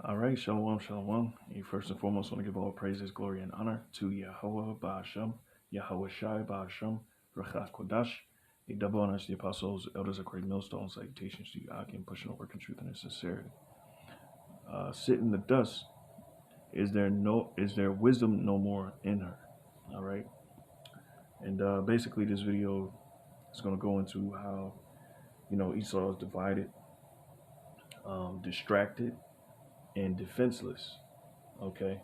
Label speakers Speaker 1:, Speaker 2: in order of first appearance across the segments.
Speaker 1: All right, shalom, shalom. You first and foremost want to give all praises, glory, and honor to Yahweh Ba'ashem, Yahweh Shai Ba'ashem, Rechak Kodash. A double honors to the apostles, elders of great millstones, salutations to you, Akim, pushing over in truth and in sincerity. Sit in the dust. Is there wisdom no more in her? All right. And basically this video is going to go into how, Esau is divided, distracted, and defenseless. Okay.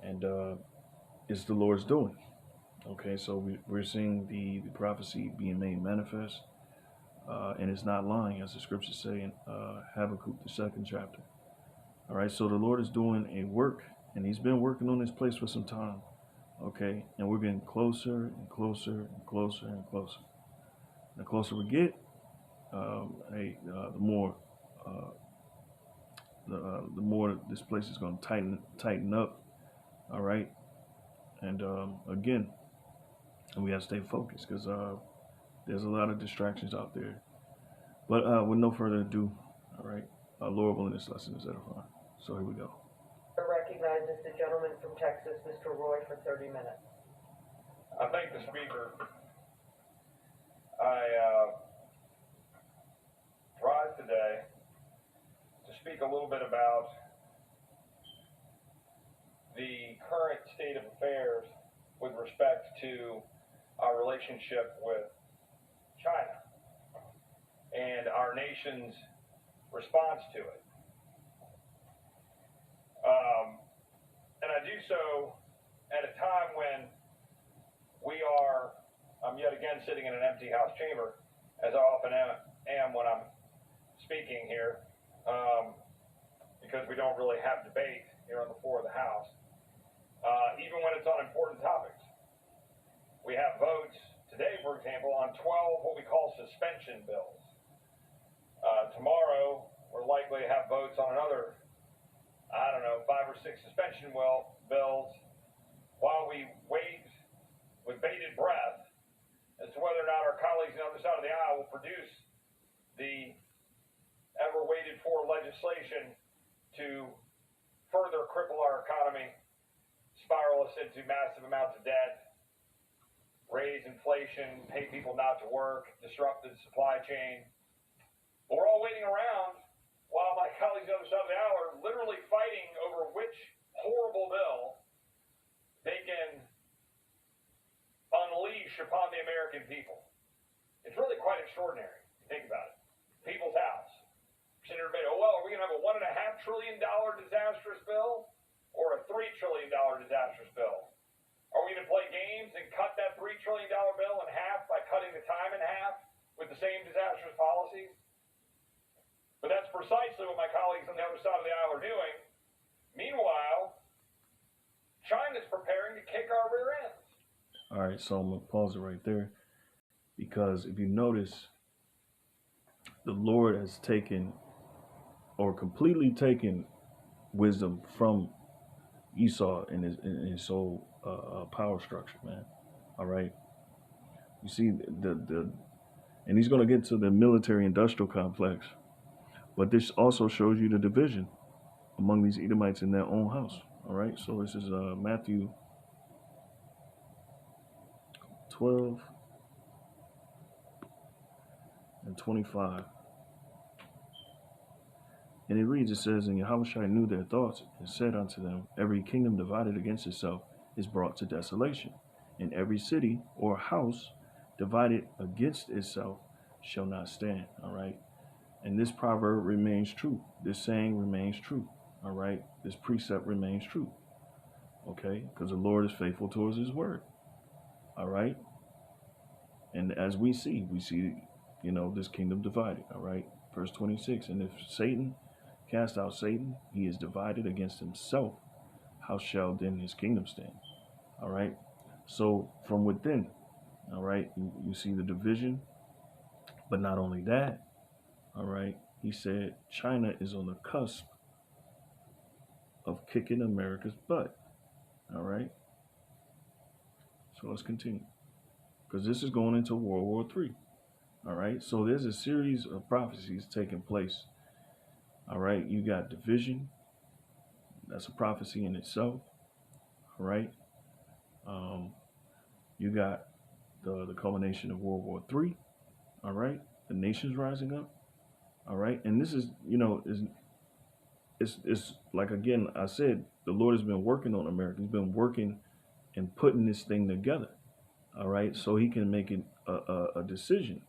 Speaker 1: And it's the Lord's doing. Okay, so we're seeing the prophecy being made manifest, and it's not lying, as the scriptures say in Habakkuk, the 2nd chapter. All right, so the Lord is doing a work, and He's been working on this place for some time. Okay, and we're getting closer and closer and closer and closer. The closer we get, the more the more this place is going to tighten up. All right, and again, we have to stay focused because there's a lot of distractions out there. But with no further ado, all right, Lord willing, this lesson is edifying. So here we go.
Speaker 2: Recognizes the gentleman from Texas, Mr. Roy, for 30 minutes.
Speaker 3: I thank the speaker. I rise today to speak a little bit about the current state of affairs with respect to our relationship with China and our nation's response to it. And I do so at a time when I'm yet again sitting in an empty House chamber, as I often am when I'm speaking here, because we don't really have debate here on the floor of the House, even when it's on important topics. We have votes today, for example, on 12 what we call suspension bills. Tomorrow, we're likely to have votes on another, 5 or 6 suspension bills, while we wait with bated breath as to whether or not our colleagues on the other side of the aisle will produce the ever waited for legislation to further cripple our economy, spiral us into massive amounts of debt, raise inflation, pay people not to work, disrupt the supply chain. But we're all waiting around while my colleagues on the other side of the aisle are literally fighting over which horrible bill they can unleash upon the American people. It's really quite extraordinary if you think about it. People's House. Sitting there debating, are we going to have a $1.5 trillion disastrous bill or a $3 trillion disastrous bill? Are we going to play games and cut that $3 trillion bill in half by cutting the time in half with the same disastrous policies? But that's precisely what my colleagues on the other side of the aisle are doing. Meanwhile, China's preparing to kick our rear ends.
Speaker 1: All right, so I'm going to pause it right there, because if you notice, the Lord has taken or completely taken wisdom from Esau in his whole power structure, man. All right, you see and he's going to get to the military-industrial complex, but this also shows you the division among these Edomites in their own house. All right, so this is Matthew 12 and 25. And it reads, it says, and Yahushua knew their thoughts, and said unto them, every kingdom divided against itself is brought to desolation, and every city or house divided against itself shall not stand. All right. And this proverb remains true. This saying remains true. All right. This precept remains true. Okay. Because the Lord is faithful towards his word. All right. And as we see, this kingdom divided. All right. Verse 26. And if Satan cast out Satan, he is divided against himself. How shall then his kingdom stand? All right. So from within, all right, you see the division. But not only that, all right, he said China is on the cusp of kicking America's butt. All right. So let's continue, because this is going into World War III. All right. So there's a series of prophecies taking place. All right. You got division. That's a prophecy in itself. All right. You got the culmination of World War III. All right. The nations rising up. All right. And this is, it's like, again, I said, the Lord has been working on America. He's been working and putting this thing together. All right. So he can make it a decision.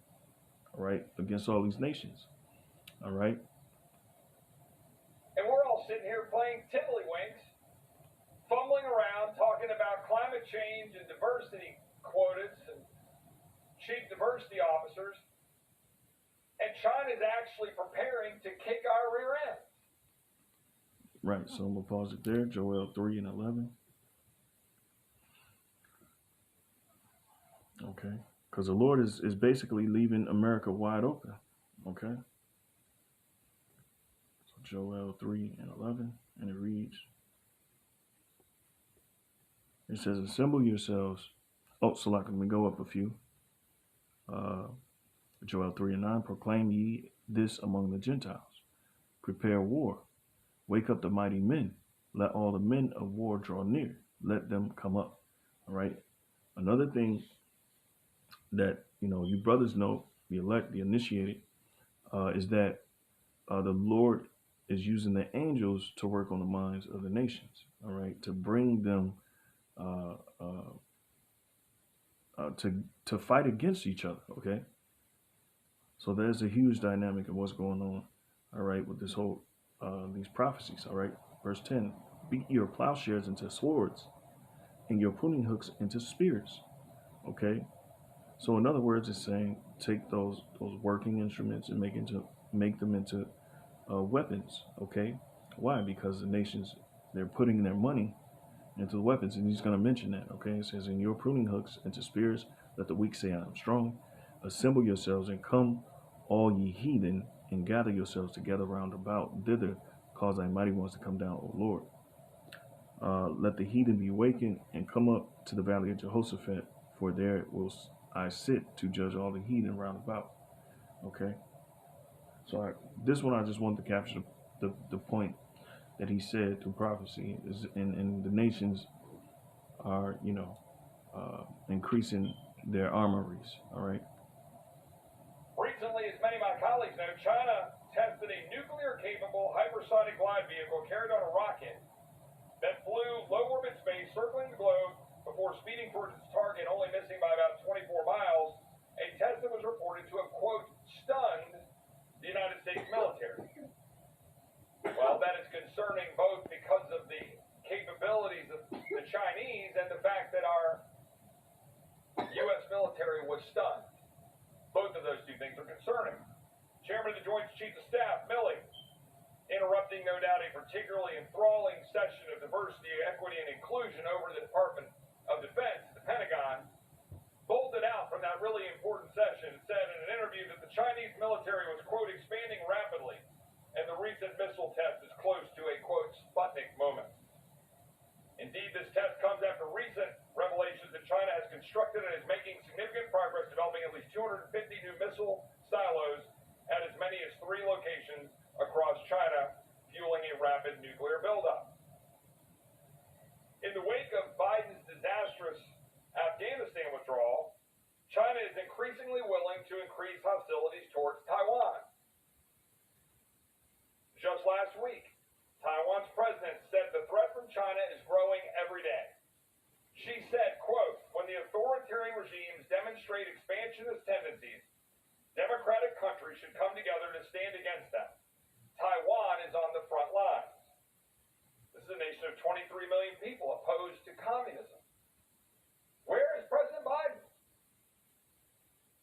Speaker 1: All right. Against all these nations. All right.
Speaker 3: And we're all sitting here playing tiddlywinks, fumbling around, talking about climate change and diversity quotas and chief diversity officers. And China's actually preparing to kick our rear end.
Speaker 1: Right. So I'm going to pause it there. Joel 3 and 11. Okay. Because the Lord is basically leaving America wide open. Okay. So Joel 3 and 11. And it reads, it says, assemble yourselves. Oh, so let me go up a few. Joel 3 and 9, proclaim ye this among the Gentiles. Prepare war. Wake up the mighty men. Let all the men of war draw near. Let them come up. All right. Another thing that, you brothers know, the elect, the initiated, is that the Lord is using the angels to work on the minds of the nations. All right. To bring them to fight against each other. Okay. So there's a huge dynamic of what's going on, all right, with this whole, these prophecies, all right. Verse 10, beat your plowshares into swords and your pruning hooks into spears, okay. So in other words, it's saying take those working instruments and make them into weapons, okay. Why? Because the nations, they're putting their money into the weapons, and he's going to mention that, okay. It says, in your pruning hooks into spears, let the weak say I am strong. Assemble yourselves and come, all ye heathen, and gather yourselves together round about thither, cause thy mighty ones to come down, O Lord. Let the heathen be wakened and come up to the valley of Jehoshaphat, for there will I sit to judge all the heathen round about. Okay. So this one I just wanted to capture the point that he said through prophecy is, and the nations are, increasing their armories. All right.
Speaker 3: Recently, as many of my colleagues know, China tested a nuclear-capable hypersonic glide vehicle carried on a rocket that flew low-orbit space, circling the globe before speeding towards its target, only missing by about 24 miles. A test that was reported to have, quote, stunned the United States military. Well, that is concerning both because of the capabilities of the Chinese and the fact that our U.S. military was stunned. Both of those two things are concerning. Chairman of the Joint Chiefs of Staff, Milley, interrupting, no doubt, a particularly enthralling session of diversity, equity, and inclusion over the Department of Defense, the Pentagon, bolted out from that really important session and said in an interview that the Chinese military was, quote, expanding rapidly, and the recent missile test is close to a, quote, Sputnik moment. Indeed, this test comes after recent revelations that China has constructed and is making significant progress developing at least 250 new missile silos at as many as 3 locations across China, fueling a rapid nuclear buildup. In the wake of Biden's disastrous Afghanistan withdrawal, China is increasingly willing to increase hostilities towards Taiwan. Just last week, Taiwan's president said the threat from China is growing every day. She said, quote, when the authoritarian regimes demonstrate expansionist tendencies, democratic countries should come together to stand against them. Taiwan is on the front lines. This is a nation of 23 million people opposed to communism. Where is President Biden?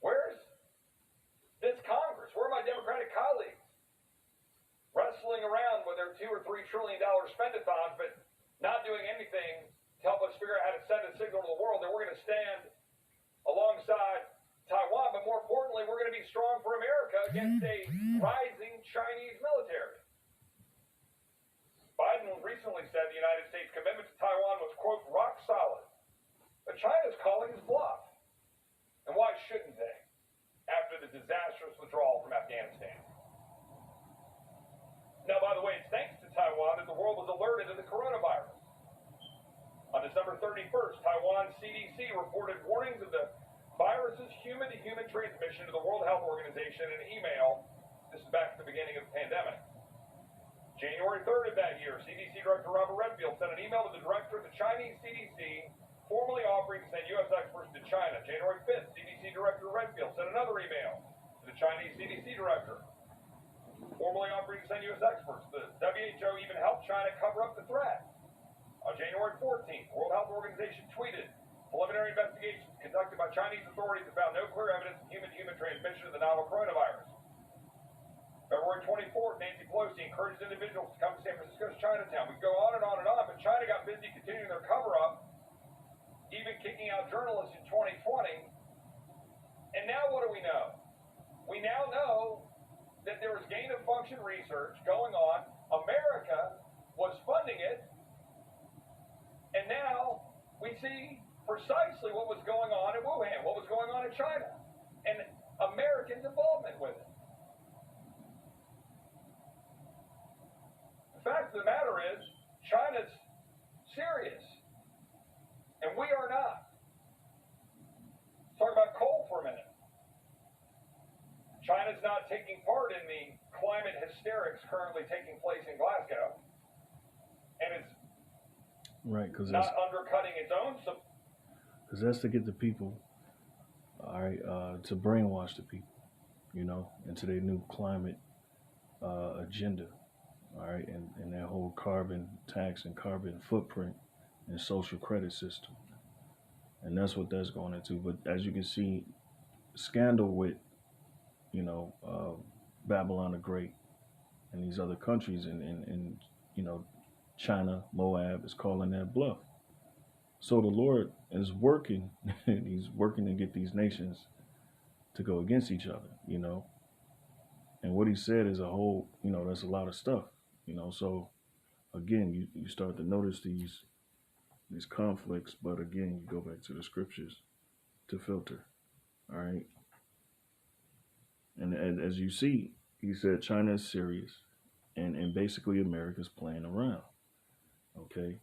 Speaker 3: Where's this Congress? Where are my Democratic colleagues? Wrestling around with their $2 or $3 trillion spend-a-thons, but not doing anything to help us figure out how to send a signal to the world that we're going to stand alongside Taiwan, but more importantly, we're going to be strong for America against a rising Chinese military. Biden recently said the United States' commitment to Taiwan was, quote, rock solid. But China's calling his bluff. And why shouldn't they, after the disastrous withdrawal from Afghanistan? Now, by the way, it's thanks to Taiwan that the world was alerted to the 31st, Taiwan CDC reported warnings of the virus's human-to-human transmission to the World Health Organization in an email. This is back at the beginning of the pandemic. January 3rd of that year, CDC Director Robert Redfield sent an email to the director of the Chinese CDC, formally offering to send U.S. experts to China. January 5th, CDC Director Redfield sent another email to the Chinese CDC Director, formally offering to send U.S. experts. The WHO even helped China cover up the threat. On January 14th, World Health Organization tweeted, preliminary investigations conducted by Chinese authorities have found no clear evidence of human-to-human transmission of the novel coronavirus. February 24th, Nancy Pelosi encouraged individuals to come to San Francisco's Chinatown. We go on and on and on, but China got busy continuing their cover-up, even kicking out journalists in 2020. And now what do we know? We now know that there was gain-of-function research going on. America was funding it. And now we see precisely what was going on in Wuhan, what was going on in China, and Americans' involvement with it. The fact of the matter is, China's serious, and we are not. Let's talk about coal for a minute. China's not taking part in the climate hysterics currently taking place in Glasgow, and it's not undercutting its own supply.
Speaker 1: Because that's to get the people, all right, to brainwash the people, into their new climate agenda, all right, and their whole carbon tax and carbon footprint and social credit system. And that's what that's going into. But as you can see, scandal with, Babylon the Great and these other countries and China, Moab is calling that bluff. So the Lord is working, he's working to get these nations to go against each other, And what he said is a whole, that's a lot of stuff, So again, you start to notice these conflicts, but again, you go back to the scriptures to filter, all right? And as you see, he said China is serious, and basically America's playing around, okay?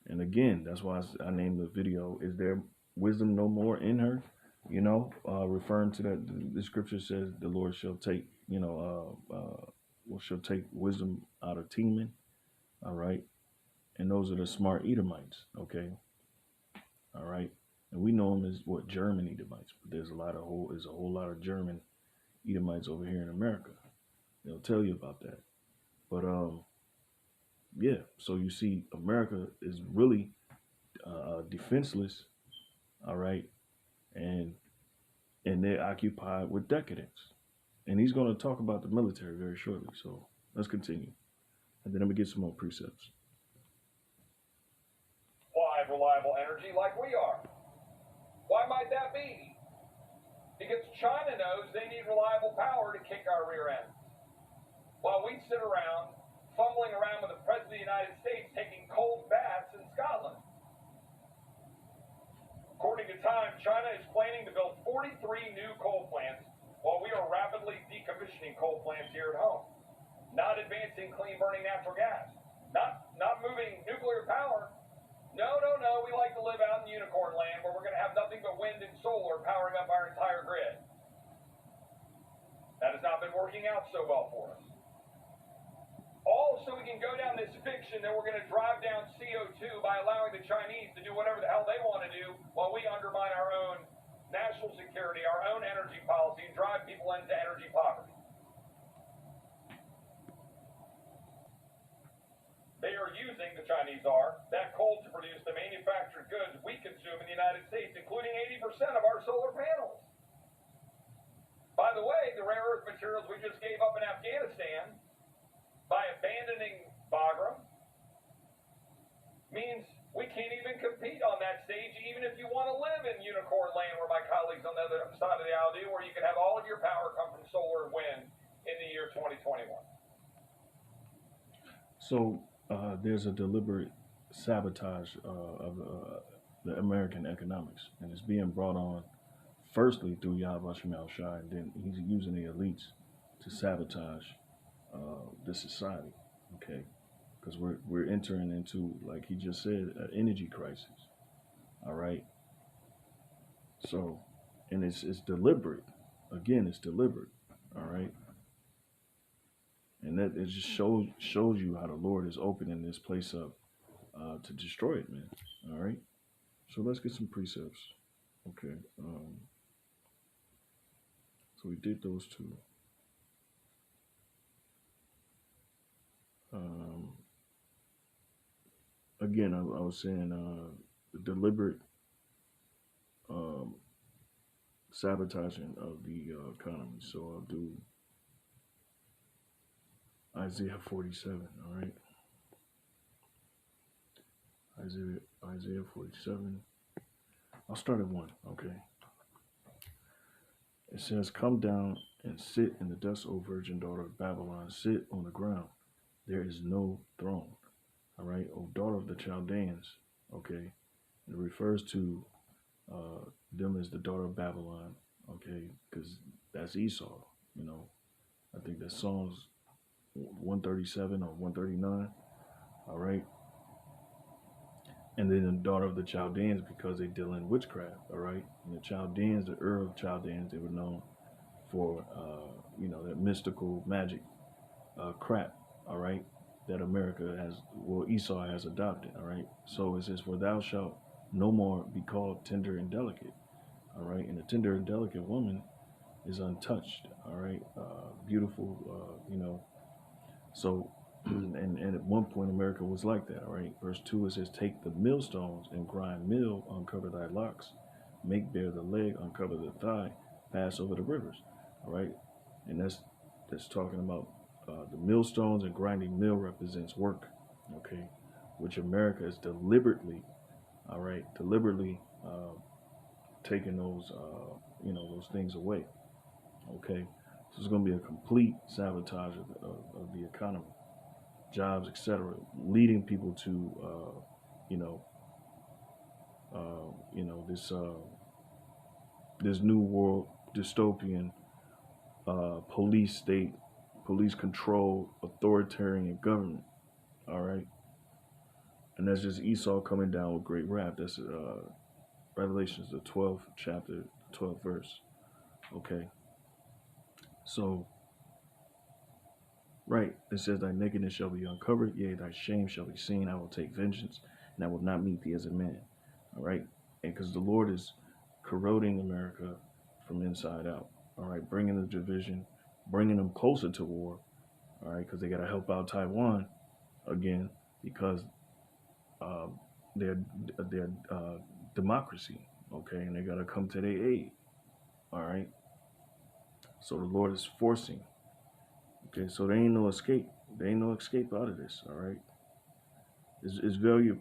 Speaker 1: And again, that's why I named the video, Is There Wisdom No More in Her? Referring to that, the scripture says the Lord shall take, shall take wisdom out of Teman, all right? And those are the smart Edomites, okay? All right? And we know them as German Edomites, but there's a whole lot of German Edomites over here in America. They'll tell you about that. But yeah, so you see America is really defenseless, all right? And they're occupied with decadence. And he's going to talk about the military very shortly. So let's continue. And then let me get some more precepts.
Speaker 3: Supply of reliable energy like we are. Why might that be? Because China knows they need reliable power to kick our rear ends. While we sit around fumbling around with the President of the United States taking cold baths in Scotland. According to Time, China is planning to build 43 new coal plants while we are rapidly decommissioning coal plants here at home. Not advancing clean burning natural gas. Not moving nuclear power. No. We like to live out in unicorn land where we're going to have nothing but wind and solar powering up our entire grid. That has not been working out so well for us. All so we can go down this fiction that we're going to drive down CO2 by allowing the Chinese to do whatever the hell they want to do while we undermine our own national security, our own energy policy, and drive people into energy poverty. They are using, the Chinese are, that coal to produce the manufactured goods we consume in the United States, including 80% of our solar panels. By the way, the rare earth materials we just gave up in Afghanistan by abandoning Bagram means we can't even compete on that stage, even if you want to live in unicorn land where my colleagues on the other side of the aisle do, where you can have all of your power come from solar and wind in the year 2021.
Speaker 1: So there's a deliberate sabotage of the American economics, and it's being brought on firstly through Yahweh Shemel Shai, and then he's using the elites to sabotage the society, okay? Because we're entering into, like he just said, an energy crisis, All right. So, and it's deliberate. Again, it's deliberate. All right. And that it just shows you how the Lord is opening this place up to destroy it, man. All right. So let's get some precepts. Okay. So we did those two. Um, again, I was saying the deliberate um, sabotaging of the economy. So I'll do Isaiah 47. All right. Isaiah 47. I'll start at 1. Okay. It says, "Come down and sit in the dust, O virgin daughter of Babylon. Sit on the ground. There is no throne." All right. O daughter of the Chaldeans. Okay. It refers to them as the daughter of Babylon. Okay. Because that's Esau. You know, I think that's Psalms 137 or 139. All right. And then the daughter of the Chaldeans because they deal in witchcraft. All right. And the Chaldeans, the of Chaldeans, they were known for, that mystical magic crap. All right. That America has, well, Esau has adopted. All right. So it says, "For thou shalt no more be called tender and delicate." All right. And a tender and delicate woman is untouched. All right. Beautiful, So, and at one point, America was like that. All right. Verse 2, it says, "Take the millstones and grind meal, uncover thy locks, make bare the leg, uncover the thigh, pass over the rivers." All right. And that's talking about the millstones, and grinding mill represents work. Okay. Which America is deliberately, all right, taking those things away. Okay. So it's going to be a complete sabotage of the economy, jobs, etc., leading people to, this new world dystopian police state, police control, authoritarian government. All right, and that's just Esau coming down with great wrath. That's Revelations, the 12th chapter, 12th verse. Okay, so right, it says, "Thy nakedness shall be uncovered, yea, thy shame shall be seen. I will take vengeance, and I will not meet thee as a man." All right, and because the Lord is corroding America from inside out. All right, bringing the division, bringing them closer to war. All right, because they got to help out Taiwan again because uh, they're democracy. Okay, and they got to come to their aid. All right, so the Lord is forcing. Okay, so there ain't no escape. There ain't no escape out of this. All right, it's very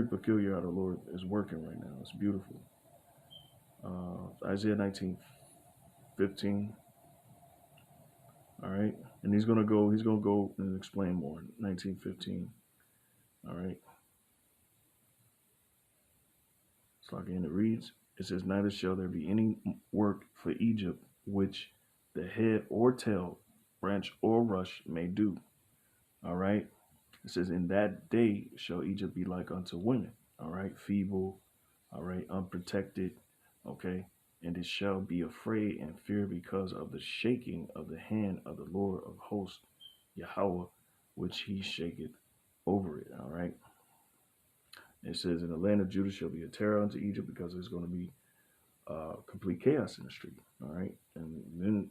Speaker 1: peculiar how the Lord is working right now. It's beautiful. Isaiah 19:15. All right, and he's gonna go and explain more. 19:15. All right. So again, it reads. It says, "Neither shall there be any work for Egypt which the head or tail, branch or rush may do." All right. It says, "In that day shall Egypt be like unto women." All right, feeble. All right, unprotected. Okay, and it shall be afraid and fear because of the shaking of the hand of the Lord of hosts, Yahweh, which he shaketh over it. All right. It says, "In the land of Judah shall be a terror unto Egypt," because there's going to be complete chaos in the street. All right. And then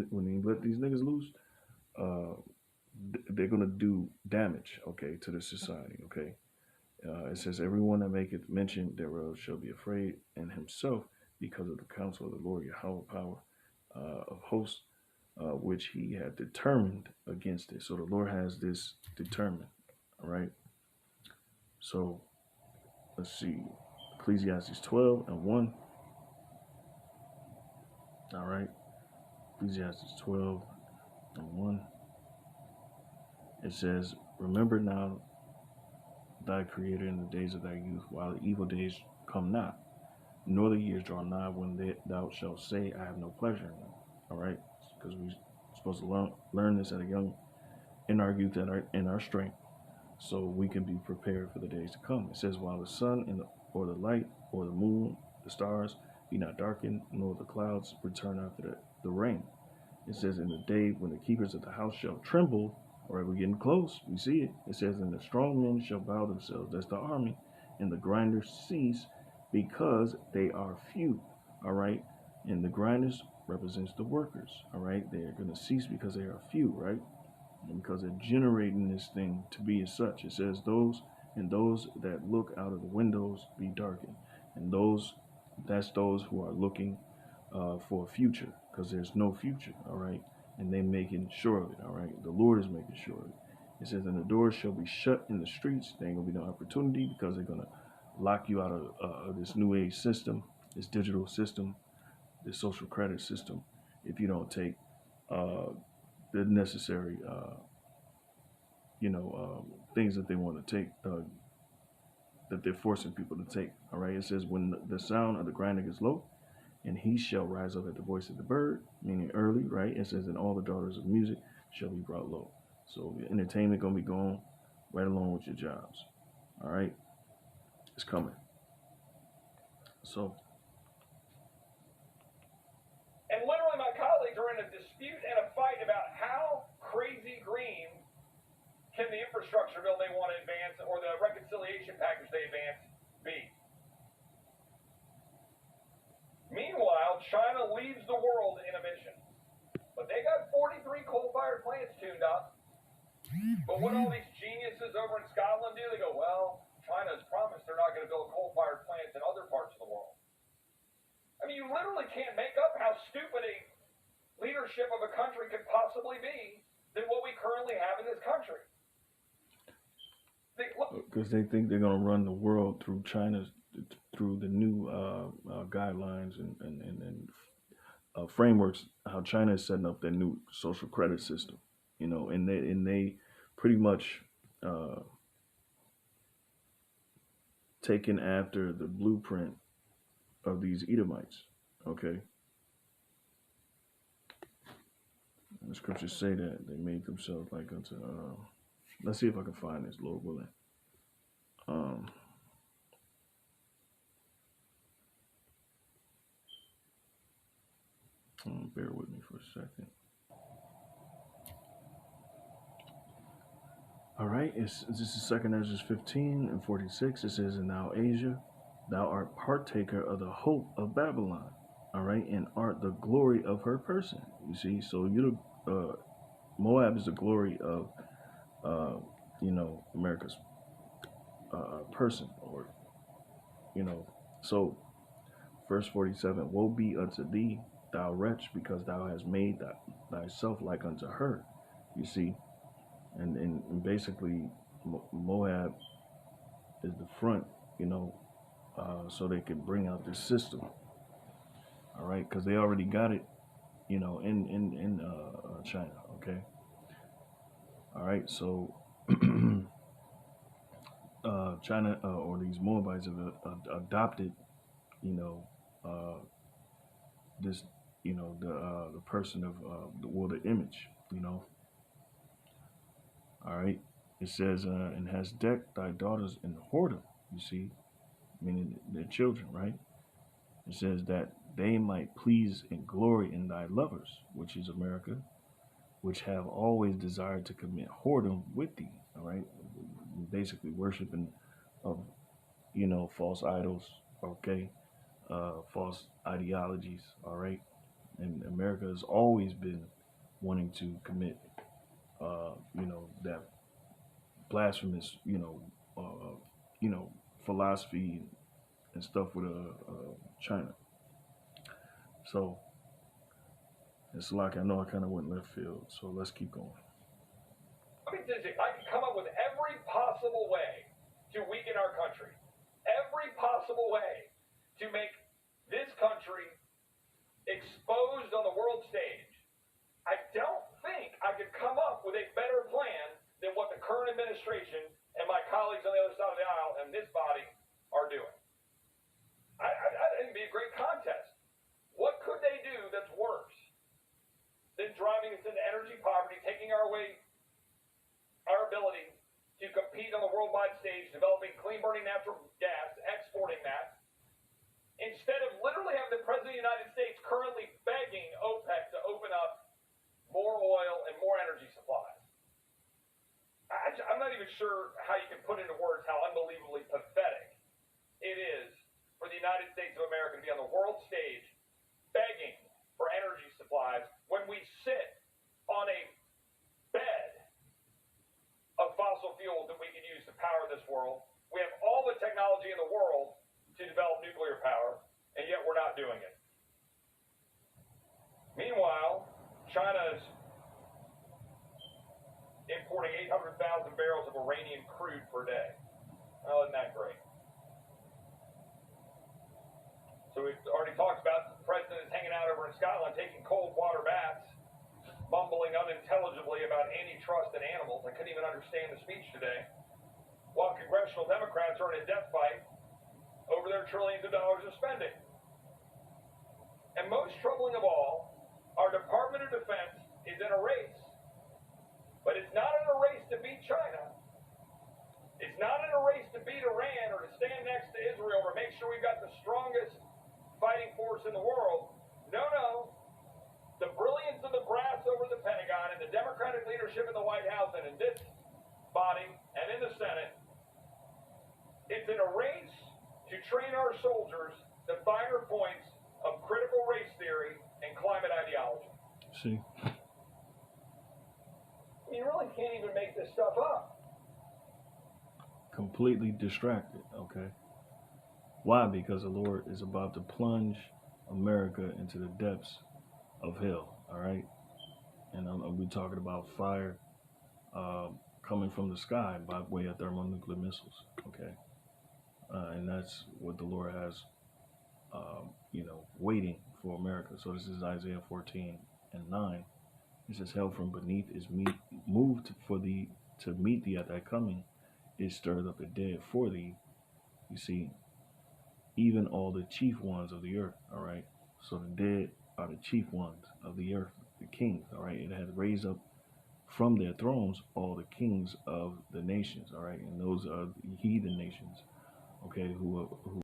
Speaker 1: when they let these niggas loose, uh, they're going to do damage, okay, to the society, okay. It says, "Everyone that maketh mention thereof shall be afraid, and himself, because of the counsel of the Lord Yahweh power of hosts, which he had determined against it." So the Lord has this determined, all right. So let's see, Ecclesiastes 12:1. All right, Ecclesiastes 12:1. It says, "Remember now thy Creator in the days of thy youth, while the evil days come not, nor the years draw nigh, when thou shalt say, I have no pleasure in them." All right, because we're supposed to learn this in our youth, in our strength, so we can be prepared for the days to come. It says, "While the sun or the light, or the moon, the stars be not darkened, nor the clouds return after the rain. It says, in the day when the keepers of the house shall tremble, all right, we're getting close. We see it. It says, and the strong men shall bow themselves. That's the army. And the grinders cease because they are few. All right. And the grinders represents the workers. All right. They're going to cease because they are few, right? And because they're generating this thing to be as such. It says, those that look out of the windows be darkened. And that's those who are looking for a future, because there's no future, all right? And they making sure of it, all right? The Lord is making sure of it. It says, and the doors shall be shut in the streets. There ain't gonna be no opportunity, because they're gonna lock you out of this new age system, this digital system, this social credit system, if you don't take the necessary, things that they want to take, that they're forcing people to take, all right? It says, when the sound of the grinder gets low, and he shall rise up at the voice of the bird, meaning early, right? It says, and all the daughters of music shall be brought low. So the entertainment gonna be going right along with your jobs. All right, it's coming. So,
Speaker 3: and literally, my colleagues are in a dispute and a fight about how crazy green can the infrastructure bill they want to advance or the reconciliation package they advance be. Meanwhile, China leads the world in emissions. But they got 43 coal-fired plants tuned up. But what all these geniuses over in Scotland do, they go, well, China's promised they're not going to build coal-fired plants in other parts of the world. I mean, you literally can't make up how stupid a leadership of a country could possibly be than what we currently have in this country.
Speaker 1: Because they think they're going to run the world through through the new guidelines and frameworks, how China is setting up their new social credit system, and they pretty much taken after the blueprint of these Edomites. Okay, and the scriptures say that they made themselves like unto. Let's see if I can find this, Lord willing. Bear with me for a second. All right, this is 2 Ezra 15 and 46. It says, and now Asia, thou art partaker of the hope of Babylon, all right, and art the glory of her person. You see, so Moab is the glory of, America's person, or, so verse 47, woe be unto thee, thou wretch, because thou hast made thyself like unto her. You see, and basically Moab is the front, so they could bring out this system. All right, because they already got it, in China. Okay. All right, so China or these Moabites have adopted, this, the person of the image, All right. It says, and has decked thy daughters in whoredom, you see, meaning their children, right? It says that they might please and glory in thy lovers, which is America, which have always desired to commit whoredom with thee, all right? Basically worshiping of, false idols, okay? False ideologies, all right? And America has always been wanting to commit, that blasphemous, philosophy and stuff with China. So it's like, I know I kind of went left field, so let's keep going.
Speaker 3: I can come up with every possible way to weaken our country, every possible way to make this country exposed on the world stage. I don't think I could come up with a better plan than what the current administration and my colleagues on the other side of the aisle and this body are doing. I think it'd be a great contest. What could they do that's worse than driving us into energy poverty, taking our ability to compete on the worldwide stage, developing clean burning natural gas, exporting that, instead of literally having the President of the United States currently begging OPEC to open up more oil and more energy supplies. I'm not even sure how you can put into words how unbelievably pathetic it is for the United States of America to be on the world stage begging for energy supplies when we sit on a bed of fossil fuels that we can use to power this world. We have all the technology in the world to develop nuclear power, and yet we're not doing it. Meanwhile, China is importing 800,000 barrels of Iranian crude per day. Well, isn't that great? So we've already talked about the president is hanging out over in Scotland, taking cold water baths, mumbling unintelligibly about antitrust and animals. I couldn't even understand the speech today. While congressional Democrats are in a death fight over their trillions of dollars of spending. And most troubling of all, our Department of Defense is in a race. But it's not in a race to beat China. It's not in a race to beat Iran or to stand next to Israel or make sure we've got the strongest fighting force in the world. No. The brilliance of the brass over the Pentagon and the Democratic leadership in the White House and in this body and in the Senate, it's in a race to train our soldiers the finer points of critical race theory and climate ideology.
Speaker 1: See?
Speaker 3: You really can't even make this stuff up.
Speaker 1: Completely distracted, okay? Why? Because the Lord is about to plunge America into the depths of hell, all right? And we're talking about fire coming from the sky by way of thermonuclear missiles, okay? And that's what the Lord has, waiting for America. So this is Isaiah 14:9. It says, hell from beneath is moved to meet thee at thy coming, is stirred up the dead for thee. You see, even all the chief ones of the earth, all right? So the dead are the chief ones of the earth, the kings, all right? It has raised up from their thrones all the kings of the nations, all right? And those are the heathen nations, okay, who